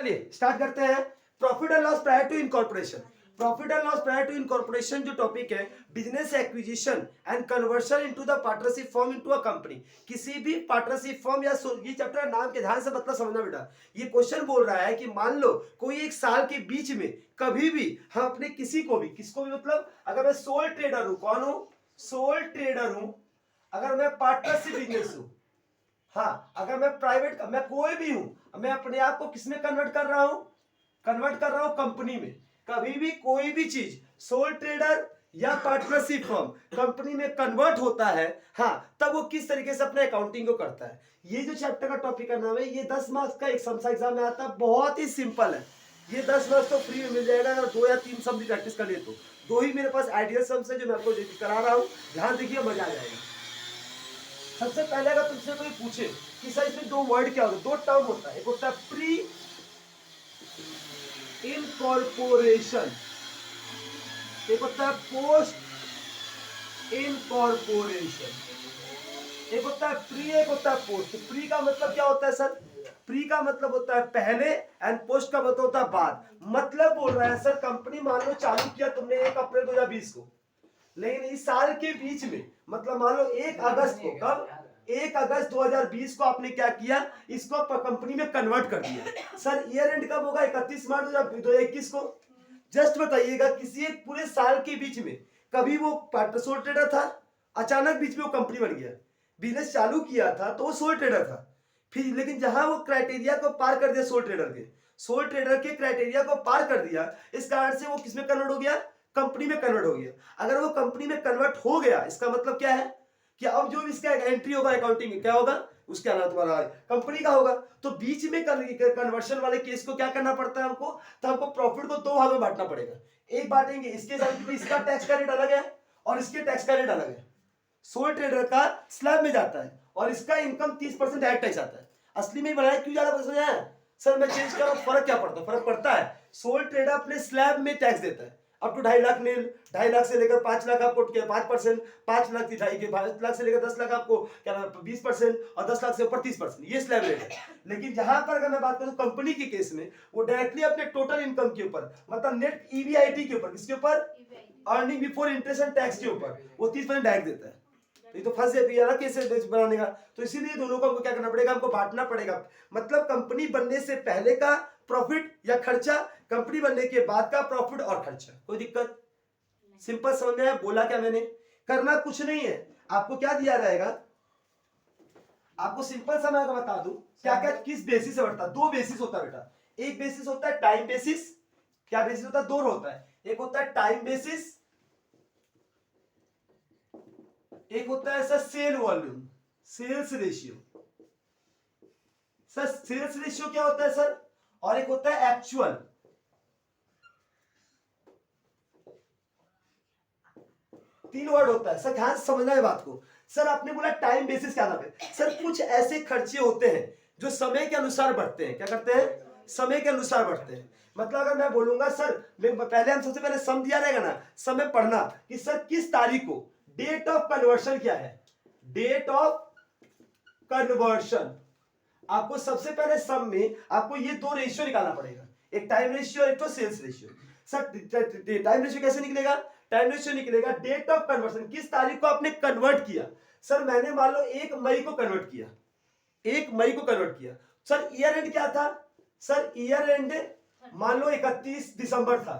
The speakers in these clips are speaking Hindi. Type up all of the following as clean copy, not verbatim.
चलिए स्टार्ट करते हैं। Profit and loss prior to incorporation. Profit and loss prior to incorporation जो टॉपिक है, business acquisition and conversion into the partnership form into a company. किसी भी पार्टनरशिप फॉर्म या ये चैप्टर नाम के ध्यान से मतलब समझना बेटा। ये क्वेश्चन बोल रहा है कि मान लो कोई एक साल के बीच में कभी भी हम अपने किसको भी मतलब अगर मैं सोल ट्रेडर हूं, कौन हूं? सोल ट्रेडर हूं। अगर मैं पार्टनरशिप बिजनेस हूं, हाँ, अगर मैं प्राइवेट, मैं कोई भी हूं, मैं अपने आप को किसमें कन्वर्ट कर रहा हूं? कन्वर्ट कर रहा हूं कंपनी में। कभी भी कोई भी चीज सोल ट्रेडर या पार्टनरशिप फर्म कंपनी में कन्वर्ट होता है, हाँ, तब वो किस तरीके से अपने अकाउंटिंग को करता है। ये जो चैप्टर का टॉपिक का नाम है, ये 10 मार्क्स का एक एग्जाम में आता है, बहुत ही सिंपल है। ये 10 मार्क्स तो फ्री में मिल जाएगा अगर 2 या 3 सम की प्रैक्टिस कर लिए तो। 2 ही मेरे पास आइडियल सम्स है जो मैं आपको करा रहा हूं, ध्यान देखिए, मजा आ जाएगा। सबसे पहले अगर तुमसे कोई पूछे कि सर इसमें 2 वर्ड क्या होता है, 2 टर्म होता है, एक होता है प्री इनकॉर्पोरेशन, एक होता है पोस्ट इनकॉर्पोरेशन। एक होता है प्री, एक होता है पोस्ट। प्री का मतलब क्या होता है सर? प्री का मतलब होता है पहले एंड पोस्ट का मतलब होता है बाद। मतलब बोल रहा है सर, कंपनी मान लो चालू किया तुमने 1 अप्रैल 2020 को, लेकिन इस साल के बीच में मतलब मान लो 1 अगस्त को, कब? 1 अगस्त 2020 को आपने क्या किया? इसको कंपनी में कन्वर्ट कर दिया। सर ईयर एंड कब होगा? 31 मार्च 2021 को। जस्ट बताइएगा किसी एक पूरे साल के बीच में कभी वो सोल ट्रेडर था, अचानक बीच में वो कंपनी बन गया, बिजनेस चालू किया था तो वो सोल ट्रेडर था, फिर लेकिन जहां वो क्राइटेरिया को पार कर दिया, सोल ट्रेडर के क्राइटेरिया को पार कर दिया, इस कारण से वो किसमें कन्वर्ट हो गया? कंपनी में कन्वर्ट हो गया। अगर वो कंपनी में कन्वर्ट हो गया, इसका मतलब क्या है कि अब जो इसका एंट्री होगा अकाउंटिंग में, क्या होगा? उसके अलावा तुम्हारा कंपनी का होगा। तो बीच में कन्वर्शन वाले केस को क्या करना पड़ता है हमको? तो हमको प्रॉफिट को 2 भागों में बांटना पड़ेगा। एक बांटेंगे इसके साथ, इसका टैक्स का रेट अलग है और इसके टैक्स का रेट अलग है। सोल ट्रेडर का स्लैब में जाता है और इसका इनकम 30% डायरेक्ट टैक्स आता है। असली में बनाया क्यों ज्यादा पसंद है सर? मैं चेंज कर रहा हूं, फर्क क्या पड़ता है? फर्क पड़ता है। सोल ट्रेडर अपने स्लैब में टैक्स देता है अप टू 2.5 लाख नील, 2.5 लाख से लेकर 5 लाख आपको 5%, 5 लाख की 5 लाख से लेकर 10 लाख आपको क्या 20% और 10 लाख से ऊपर 30%, ये स्लैब रेट है। लेकिन जहां पर अगर मैं बात करूं कंपनी के केस में, वो डायरेक्टली अपने टोटल इनकम के ऊपर, मतलब नेट ईबीआईटी के ऊपर, किसके ऊपर? Earning before interest and tax के ऊपर वो 30% डायरेक्ट देता है। तो ये तो फंस जाएगा ना कैसे बनाने का। तो इसीलिए दोनों को हमको क्या करना पड़ेगा? हमको बांटना पड़ेगा। मतलब कंपनी बनने से पहले का प्रॉफिट या खर्चा, कंपनी बनने के बाद का प्रॉफिट और खर्चा। कोई दिक्कत? सिंपल समझ में आया? बोला क्या मैंने? करना कुछ नहीं है, आपको क्या दिया रहेगा, आपको सिंपल सा मैं बता दूं क्या क्या किस बेसिस से बढ़ता है। 2 बेसिस होता है बेटा। एक बेसिस होता है टाइम बेसिस। क्या बेसिस होता है? 2 होता है, एक होता है टाइम बेसिस, एक होता है sir sale volume, sales ratio. Sir sales ratio क्या होता है सर? और एक होता है एक्चुअल। तीन वर्ड होता है सर, ध्यान से समझना है बात को। सर आपने बोला टाइम बेसिस क्या नाम है? सर कुछ ऐसे खर्चे होते हैं जो समय के अनुसार बढ़ते हैं। क्या करते हैं? समय के अनुसार बढ़ते हैं। मतलब अगर मैं बोलूंगा सर, पहले हम सबसे पहले सम दिया रहेगा ना, समय पढ़ना कि सर किस तारीख को, डेट ऑफ कन्वर्शन क्या है, डेट ऑफ कन्वर्शन। आपको सबसे पहले सम में आपको ये 2 रेशियो निकालना पड़ेगा, एक टाइम रेशियो और एक तो sales ratio. Sir time ratio कैसे निकलेगा? टाइम रेशियो निकलेगा डेट ऑफ कन्वर्शन, किस तारीख को आपने कन्वर्ट किया। सर मैंने मान लो 1 मई को कन्वर्ट किया, 1 मई को कन्वर्ट किया। सर ईयर एंड क्या था? सर ईयर एंड मान लो 31 दिसंबर था,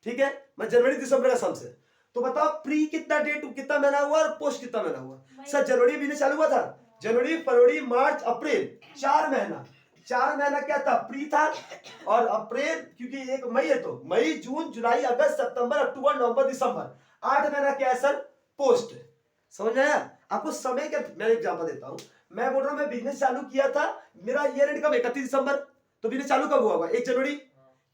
ठीक है, मैं जनवरी दिसंबर का सम से। तो बताओ प्री कितना डेट, कितना महीना हुआ और पोस्ट कितना महीना हुआ? सर जनवरी महीने चालू हुआ था, जनवरी फरवरी मार्च अप्रैल, 4 महीना। 4 महीना क्या था? प्री था। और अप्रैल क्योंकि 1 मई है तो मई जून जुलाई अगस्त सितंबर अक्टूबर नवंबर दिसंबर, 8 महीना क्या है सर? पोस्ट। समझ आया आपको? समय का मैं एग्जांपल देता हूं। मैं बोल रहा हूं मैं बिजनेस चालू किया था, मेरा ईयर एंड कब? 31 दिसंबर। तो बिजनेस चालू कब हुआ होगा? 1 जनवरी।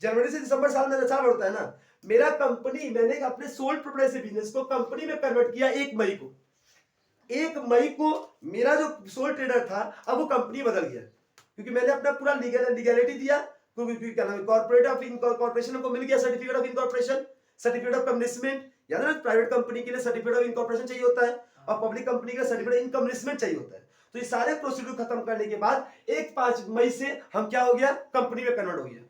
जनवरी से दिसंबर साल में 4 होता है ना। मेरा कंपनी, मैंने अपने सोल प्रोप्राइटरी बिजनेस को कंपनी में कन्वर्ट किया 1 मई को। 1 मई को मेरा जो सोल ट्रेडर था अब वो कंपनी बदल गया, क्योंकि मैंने अपना पूरा लीगैलिटी दिया, क्योंकि क्या नाम है, कॉर्पोरेट ऑफ इनकॉर्पोरेशन को मिल गया certificate of incorporation, certificate of commitment. याद है प्राइवेट कंपनी के लिए सर्टिफिकेट ऑफ इनकॉर्पोरेशन चाहिए होता है और पब्लिक कंपनी का सर्टिफिकेट इनकमिटमेंट चाहिए होता है। तो ये सारे प्रोसीड्यूर खत्म करने के बाद 1/5 मई से हम क्या हो गया, कंपनी में कन्वर्ट हो गया।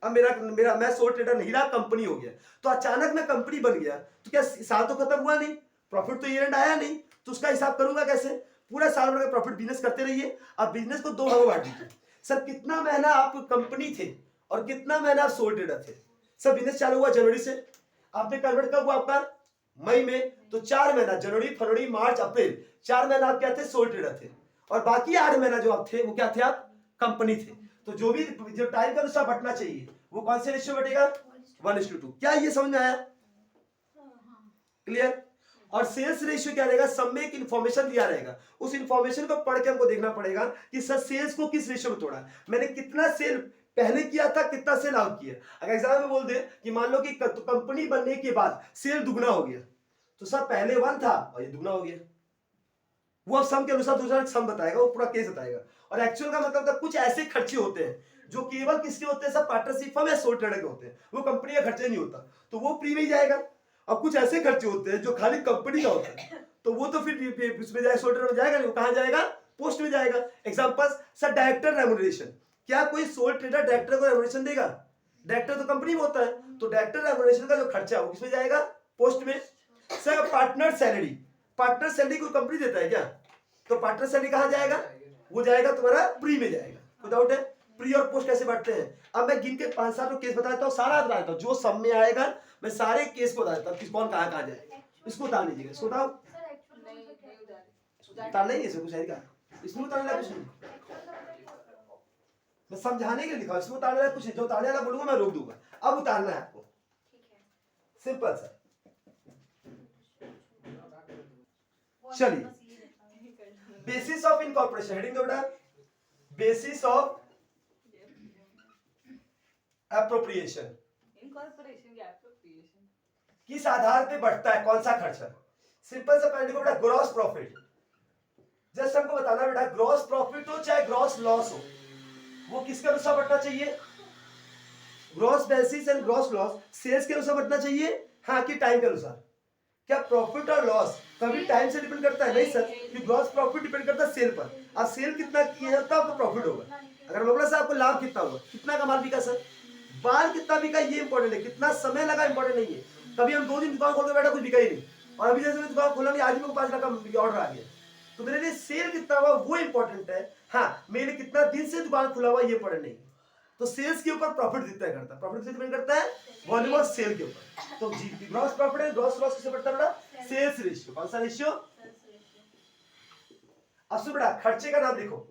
अब मेरा मेरा मैं सोल ट्रेडर नहीं रहा, कंपनी हो गया। तो अचानक मैं कंपनी बन गया तो क्या साल तो खत्म हुआ नहीं, प्रॉफिट तो ईयर एंड आया नहीं, तो उसका हिसाब करूंगा कैसे? पूरा साल भर का प्रॉफिट बिजनेस करते रहिए। अब बिजनेस को 2 भागों में बांट दीजिए। सर कितना महीना आप कंपनी थे और कितना महीना आप सोल ट्रेडर थे? सर बिजनेस चालू हुआ जनवरी से, आपने कन्वर्ट कब हुआ आपका? मई में। तो 4 महीना जनवरी फरवरी मार्च अप्रैल 4 महीना आप क्या थे? सोल ट्रेडर थे। और बाकी 8 महीना जो आप थे वो क्या थे? आप कंपनी थे। तो जो भी जो टाइम के अनुसार बटना चाहिए वो कौन से रेशियो बटेगा? 1:2। क्या ये समझ में आया? क्लियर? और सेल्स रेशियो क्या रहेगा? सब में एक इंफॉर्मेशन दिया रहेगा, उस इंफॉर्मेशन को पढ़ के हमको देखना पड़ेगा कि सर सेल्स को किस रेशियो में तोड़ा, मैंने कितना सेल पहले किया था, कितना सेल आउट किया। अगर एग्जाम में बोल दे कि मान लो कि कंपनी बनने के बाद सेल दुगना हो गया, तो सर पहले 1 था और ये दुगना हो गया। वो अब सम के अनुसार दूसरा सम बताएगा, वो पूरा केस बताएगा। और एक्चुअल का मतलब था कुछ ऐसे खर्चे होते हैं जो केवल किसके होते हैं? सब पार्टनरशिप फर्म या सोल ट्रेडर के होते हैं, वो कंपनी का खर्चा नहीं होता, तो वो प्री में ही जाएगा। अब कुछ ऐसे खर्चे होते हैं जो खाली कंपनी का होता है, तो वो तो फिर उसमें जाएगा, सोल ट्रेडर में जाएगा नहीं, वो कहां जाएगा? पोस्ट में जाएगा। एग्जांपल सर डायरेक्टर रेम्यूनरेशन, क्या कोई सोल ट्रेडर डायरेक्टर को रेम्यूनरेशन देगा? डायरेक्टर तो कंपनी में होता है, तो डायरेक्टर रेम्यूनरेशन का जो खर्चा है वो किसमें जाएगा? पोस्ट में। Sir partner salary, partner salary कोई कंपनी देता है क्या? तो पार्टनर सैलरी कहां जाएगा? वो जाएगा तुम्हारा प्री में जाएगा। कोई डाउट है? प्री और पोस्ट कैसे बांटते हैं? अब मैं गिन के 5-7 केस बता देता हूँ, सारा बता देता हूँ, जो सब में आएगा मैं सारे केस को बता देता हूँ कि कौन कहां कहां जाएगा। इसको उतार लीजिएगा, इसको उतारो। उतारना ही नहीं, इसमें कुछ है क्या? इसमें उतारने कुछ नहीं, मैं समझाने के लिए लिखा, इसमें उतारने वाला कुछ नहीं, जो उतारने वाला बोलूंगा मैं रोक दूंगा। अब उतारना है आपको, सिंपल सा। चलिए बेसिस ऑफ इनकॉर्पोरेशन, हेडिंग दो बेटा, बेसिस ऑफ एप्रोप्रिएशन। इनकॉर्पोरेशन क्या एप्रोप्रिएशन? किस आधार पे बढ़ता है कौन सा खर्चा? सिंपल सा पहले देखो बेटा, ग्रॉस प्रॉफिट। जस्ट हमको बताना बेटा, ग्रॉस प्रॉफिट हो चाहे ग्रॉस लॉस हो, वो किसके अनुसार बढ़ना चाहिए? Gross basis and gross loss sales के अनुसार बढ़ना चाहिए, हाँ कि टाइम के अनुसार? क्या प्रॉफिट और लॉस कभी टाइम से डिपेंड करता है? नहीं सर, कि ग्रॉस प्रॉफिट डिपेंड करता है सेल पर। आप सेल कितना किए हैं तब आपको प्रॉफिट होगा। अगर मैं बोला सर आपको लाभ कितना हुआ, कितना का माल बिका सर, बाल कितना बिका ये इंपॉर्टेंट है, कितना समय लगा इंपॉर्टेंट नहीं है। कभी हम 2 दिन दुकान खोल के बैठा कुछ बिका ही नहीं, और अभी जैसे मैं दुकान खोला नहीं, आज मेरे को 5 लाख का ऑर्डर आ गया, तो मेरे लिए सेल कितना हुआ वो इंपॉर्टेंट है। हाँ, मेरे लिए कितना दिन से दुकान खुला हुआ ये इंपॉर्टेंट नहीं है। तो सेल्स के ऊपर प्रॉफिट तय करता है, प्रॉफिट से डिपेंड करता है वॉल्यूम ऑफ सेल के ऊपर। तो जी ग्रॉस प्रॉफिट है, ग्रॉस लॉस किससे बढ़ता है बेटा? Sales ratio. कौन सा रेशियो? अब सुन बेटा, खर्चे का नाम देखो,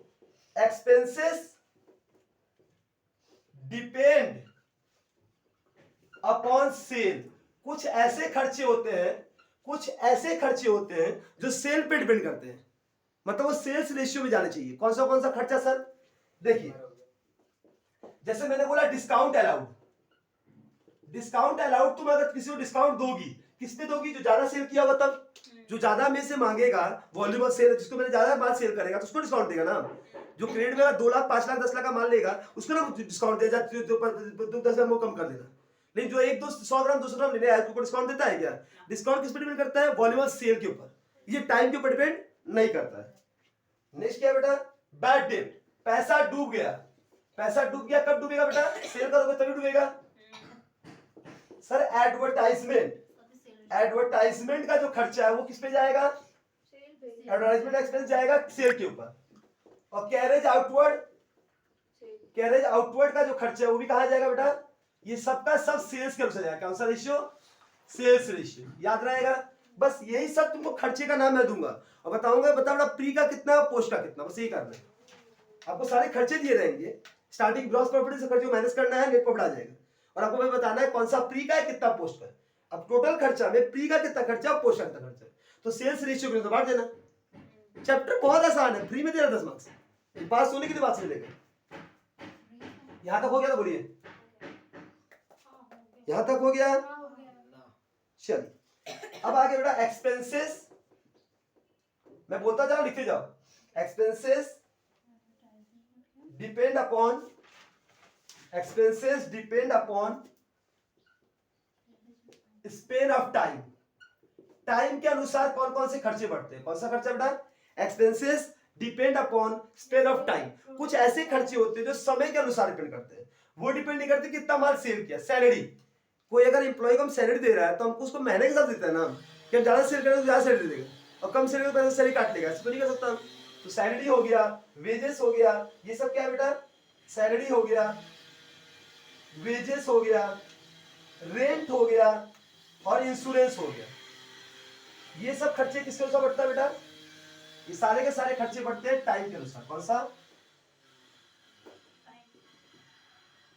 एक्सपेंसेस डिपेंड अपॉन सेल। कुछ ऐसे खर्चे होते हैं, कुछ ऐसे खर्चे होते हैं जो सेल पे डिपेंड करते हैं, मतलब वो सेल्स रेशियो में जाना चाहिए। कौन सा खर्चा सर? देखिए जैसे मैंने बोला डिस्काउंट अलाउड, डिस्काउंट अलाउड, तुम अगर किसी को डिस्काउंट दोगी, किस पे दोगी? जो ज्यादा सेल किया होगा तब, जो ज्यादा में से मांगेगा, वॉल्यूम ऑफ सेल, जिसको मैंने ज्यादा माल सेल करेगा तो उसको डिस्काउंट देगा ना। जो क्रेडिट में 2 लाख 5 लाख 10 लाख का माल लेगा उसको ना डिस्काउंट दे, 10 ग्राम वो कम कर देना। लेकिन जो 100 ग्राम 200 ग्राम लेने आया उसको डिस्काउंट देता है क्या? डिस्काउंट किस पे डिपेंड करता है? वॉल्यूम ऑफ सेल के ऊपर, ये टाइम के ऊपर डिपेंड नहीं करता है। नेक्स्ट क्या है बेटा? बैड डेट, पैसा डूब गया। पैसा डूब गया कब डूबेगा बेटा? सेल करोगे तभी डूबेगा। सर एडवर्टाइजमेंट, एडवर्टाइजमेंट का जो खर्चा है वो किस पे जाएगा? एडवर्टाइजमेंट एक्सपेंस जाएगा सेल के ऊपर। और कैरेज आउटवर्ड, कैरेज आउटवर्ड का जो खर्चा है वो भी कहां जाएगा बेटा? ये सबका सब सेल्स के अनुसार जाएगा। कौन सा रेशियो? Sales ratio. याद रहेगा? बस यही सब तुमको खर्चे का नाम मैं दूंगा और बताऊंगा, बताओ बेटा प्री का कितना, पोस्ट का कितना, बस यही करना है। आपको सारे खर्चे दिए रहेंगे, स्टार्टिंग ग्रॉस प्रॉफिट से खर्चे मैनेज करना है, नेट प्रॉफिट आ जाएगा। और आपको मैं बताना है कौन सा प्री का है, कितना पोस्ट का है। अब टोटल खर्चा में प्री का कितना खर्चा और पोस्ट का कितना खर्चा है, तो सेल्स रेशियो को बांट देना। चैप्टर बहुत आसान है, फ्री में दे रहा 10 मार्क्स, पास होने के लिए बात से मिलेगा। यहां तक हो गया तो बोलिए, यहां तक हो गया? चलिए अब आगे बेटा एक्सपेंसेस, मैं बोलता जाओ लिखते जाओ। Expenses depend upon, expenses depend upon span of time. Time के अनुसार कौन कौन से खर्चे बढ़ते हैं? कौन सा खर्चा बेटा? Expenses depend upon span of time. कुछ ऐसे खर्चे होते हैं जो समय के अनुसार डिपेंड करते हैं, वो डिपेंड नहीं करते कितना माल सेल किया। सैलरी, कोई अगर एम्प्लॉय को हम सैलरी दे रहा है तो हमको उसको महीने के हिसाब देता है ना, कि हम ज्यादा सेल करें तो ज्यादा सैलरी देगा, और कम सेल करें तो सैलरी काट लेगा, ऐसा तो नहीं कर सकता हम। तो सैलरी हो गया, वेजेस हो गया, ये सब क्या है बेटा, सैलरी हो गया, वेजेस हो गया, रेंट हो गया और इंश्योरेंस हो गया। ये सब खर्चे किसके अनुसार बढ़ता है बेटा, ये सारे के सारे खर्चे बढ़ते हैं टाइम के अनुसार। कौन सा,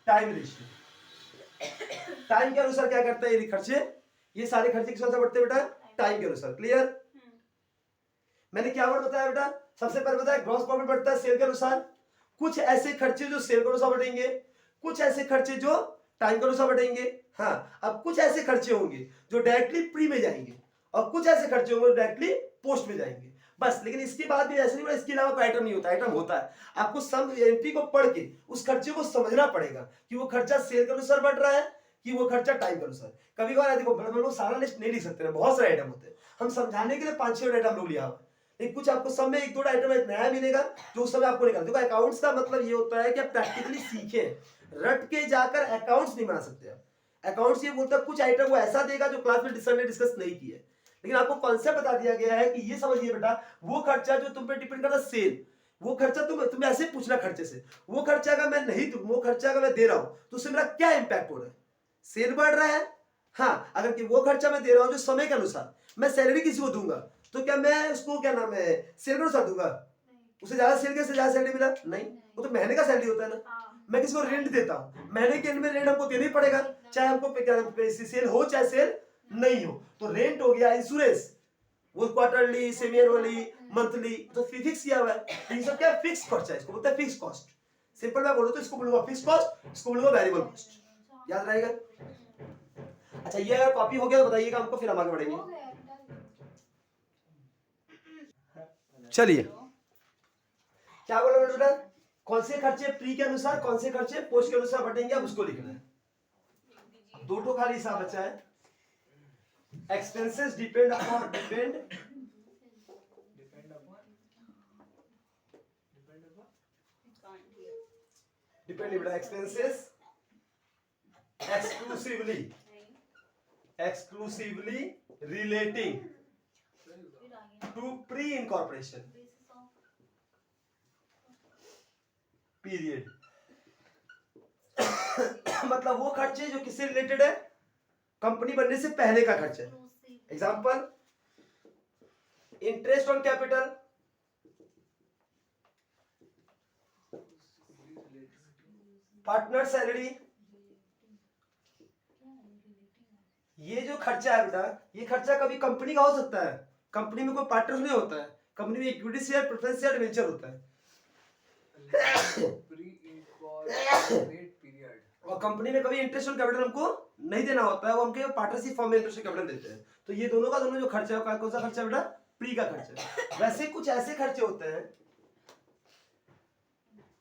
टाइम रेशियो। टाइम के अनुसार क्या करता है ये खर्चे, ये सारे खर्चे किस अनुसार बढ़ते हैं बेटा, टाइम के अनुसार। क्लियर। मैंने क्या वर्ड बताया बेटा, सबसे पहले बताया ग्रॉस प्रॉफिट बढ़ता है सेल के अनुसार। कुछ ऐसे खर्चे जो सेल के अनुसार बढ़ेंगे, कुछ ऐसे खर्चे जो टाइम के अनुसार बढ़ेंगे। हाँ, अब कुछ ऐसे खर्चे होंगे जो डायरेक्टली प्री में जाएंगे और कुछ ऐसे खर्चे होंगे जो डायरेक्टली पोस्ट में जाएंगे, बस। लेकिन इसके बाद भी ऐसे नहीं, इसके अलावा कोई आइटम नहीं होता, आइटम होता है। आपको सम एंट्री को पढ़ के उस खर्चे को समझना पड़ेगा कि वो खर्चा सेल के अनुसार बढ़ रहा है कि वो खर्चा टाइम के अनुसार। कभी कभार देखो हम लोग सारा लिस्ट नहीं लिख सकते, बहुत सारे आइटम होते हैं, हम समझाने के लिए 5-6 आइटम लोग लिया हुआ, लेकिन कुछ आपको सब में 1-2 आइटम नया मिलेगा जो उस समय आपको निकाल। देखो अकाउंट्स का मतलब ये होता है कि आप प्रैक्टिकली सीखें, रट के जाकर अकाउंट्स नहीं बना सकते आप। अकाउंट्स ये बोलता है कुछ आइटम वो ऐसा देगा जो क्लास में डिस्कस नहीं किया है, लेकिन आपको कॉन्सेप्ट बता दिया गया है कि ये समझिए बेटा, वो खर्चा जो तुम पे डिपेंड करता है सेल, वो खर्चा तुम्हें ऐसे पूछना खर्चे से, वो खर्चा अगर मैं नहीं दूं, वो खर्चा अगर मैं दे रहा हूं तो उससे मेरा क्या इंपैक्ट हो रहा है, सेल बढ़ रहा है। हाँ, अगर कि वो खर्चा मैं दे रहा हूं जो समय के अनुसार, मैं सैलरी किसी को दूंगा तो क्या मैं उसको क्या नाम है सेल के अनुसार दूंगा, उसे ज्यादा सेल के से ज्यादा सैलरी मिला नहीं, वो तो महीने का सैलरी होता है ना। मैं किसी को रेंट देता हूं, महीने के एंड में रेंट हमको देना ही पड़ेगा, चाहे हमको सेल हो चाहे सेल नहीं हो। तो रेंट हो गया, इंश्योरेंस वो क्वार्टरली, सेमी एनुअली, मंथली, तो फिक्स किया हुआ है। ये सब क्या फिक्स खर्चा है, इसको बोलते हैं फिक्स कॉस्ट। सिंपल मैं बोलूं तो इसको बोलूंगा फिक्स कॉस्ट, इसको बोलूंगा वेरिएबल कॉस्ट। याद रहेगा। अच्छा, ये अगर कॉपी हो गया तो बताइएगा हमको, फिर हम आगे बढ़ेंगे। चलिए, क्या बोला बेटा, कौन से खर्चे प्री के अनुसार, कौन से खर्चे पोस्ट के अनुसार बढ़ेंगे, अब उसको लिखना है। 2 तो खाली हिसाब बचा है। एक्सपेंसेस डिपेंड अपॉन डिपेंड बेटा, expenses exclusively relating to pre-incorporation period। मतलब वो खर्चे जो किससे रिलेटेड है, कंपनी बनने से पहले का खर्चा है। Example, interest on capital, partner salary, ये जो खर्चा है बेटा, ये खर्चा कभी कंपनी का हो सकता है, कंपनी में कोई पार्टनर नहीं होता है, कंपनी में equity share, preference share, debenture होता है। और कंपनी में कभी इंटरेस्ट ऑन कैपिटल हमको नहीं देना होता है, वो हमके पार्टनरशिप फॉर्म में इंटरेस्ट ऑन कैपिटल देते हैं। तो ये दोनों का दोनों जो खर्चा है, कौन सा खर्चा है बेटा, प्री का खर्चा है। वैसे कुछ ऐसे खर्चे होते हैं,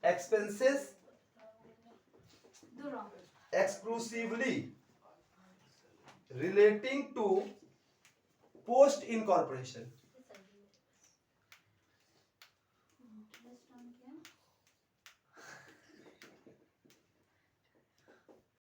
expenses exclusively relating to post incorporation.